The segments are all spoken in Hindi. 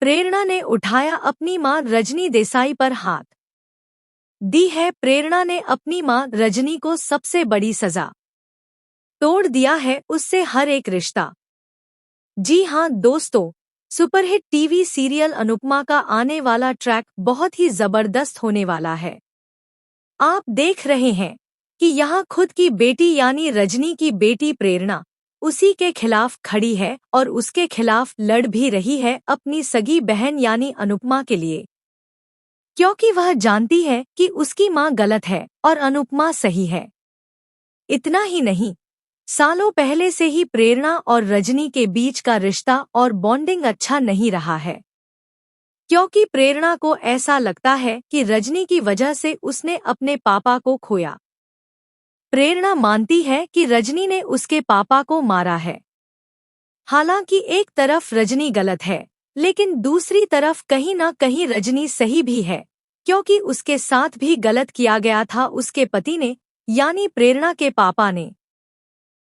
प्रेरणा ने उठाया अपनी मां रजनी देसाई पर हाथ। दी है प्रेरणा ने अपनी मां रजनी को सबसे बड़ी सजा। तोड़ दिया है उससे हर एक रिश्ता। जी हां दोस्तों, सुपरहिट टीवी सीरियल अनुपमा का आने वाला ट्रैक बहुत ही जबरदस्त होने वाला है। आप देख रहे हैं कि यहाँ खुद की बेटी यानी रजनी की बेटी प्रेरणा उसी के खिलाफ खड़ी है और उसके खिलाफ लड़ भी रही है अपनी सगी बहन यानी अनुपमा के लिए, क्योंकि वह जानती है कि उसकी मां गलत है और अनुपमा सही है। इतना ही नहीं, सालों पहले से ही प्रेरणा और रजनी के बीच का रिश्ता और बॉन्डिंग अच्छा नहीं रहा है, क्योंकि प्रेरणा को ऐसा लगता है कि रजनी की वजह से उसने अपने पापा को खोया। प्रेरणा मानती है कि रजनी ने उसके पापा को मारा है। हालांकि एक तरफ रजनी गलत है, लेकिन दूसरी तरफ कहीं ना कहीं रजनी सही भी है, क्योंकि उसके साथ भी गलत किया गया था उसके पति ने यानी प्रेरणा के पापा ने।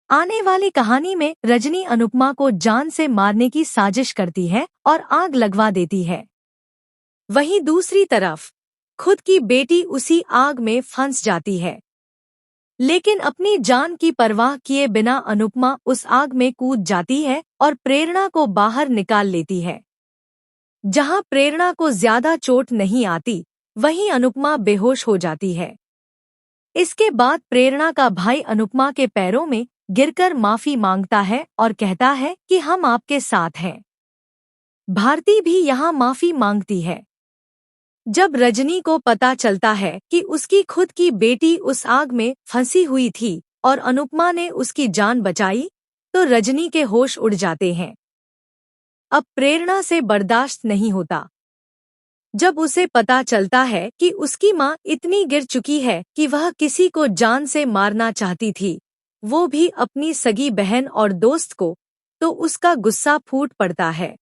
आने वाली कहानी में रजनी अनुपमा को जान से मारने की साजिश करती है और आग लगवा देती है। वहीं दूसरी तरफ खुद की बेटी उसी आग में फंस जाती है, लेकिन अपनी जान की परवाह किए बिना अनुपमा उस आग में कूद जाती है और प्रेरणा को बाहर निकाल लेती है। जहां प्रेरणा को ज्यादा चोट नहीं आती, वहीं अनुपमा बेहोश हो जाती है। इसके बाद प्रेरणा का भाई अनुपमा के पैरों में गिरकर माफी मांगता है और कहता है कि हम आपके साथ हैं। भारती भी यहाँ माफी मांगती है। जब रजनी को पता चलता है कि उसकी खुद की बेटी उस आग में फंसी हुई थी और अनुपमा ने उसकी जान बचाई, तो रजनी के होश उड़ जाते हैं। अब प्रेरणा से बर्दाश्त नहीं होता। जब उसे पता चलता है कि उसकी मां इतनी गिर चुकी है कि वह किसी को जान से मारना चाहती थी, वो भी अपनी सगी बहन और दोस्त को, तो उसका गुस्सा फूट पड़ता है।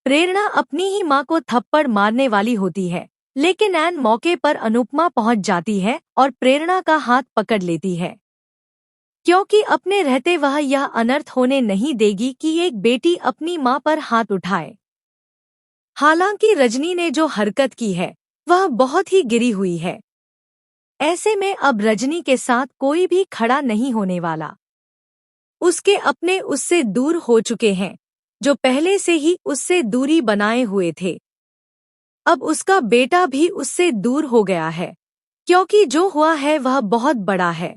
प्रेरणा अपनी ही मां को थप्पड़ मारने वाली होती है, लेकिन ऐन मौके पर अनुपमा पहुंच जाती है और प्रेरणा का हाथ पकड़ लेती है, क्योंकि अपने रहते वह यह अनर्थ होने नहीं देगी कि एक बेटी अपनी मां पर हाथ उठाए। हालांकि रजनी ने जो हरकत की है वह बहुत ही गिरी हुई है। ऐसे में अब रजनी के साथ कोई भी खड़ा नहीं होने वाला। उसके अपने उससे दूर हो चुके हैं, जो पहले से ही उससे दूरी बनाए हुए थे। अब उसका बेटा भी उससे दूर हो गया है, क्योंकि जो हुआ है वह बहुत बड़ा है।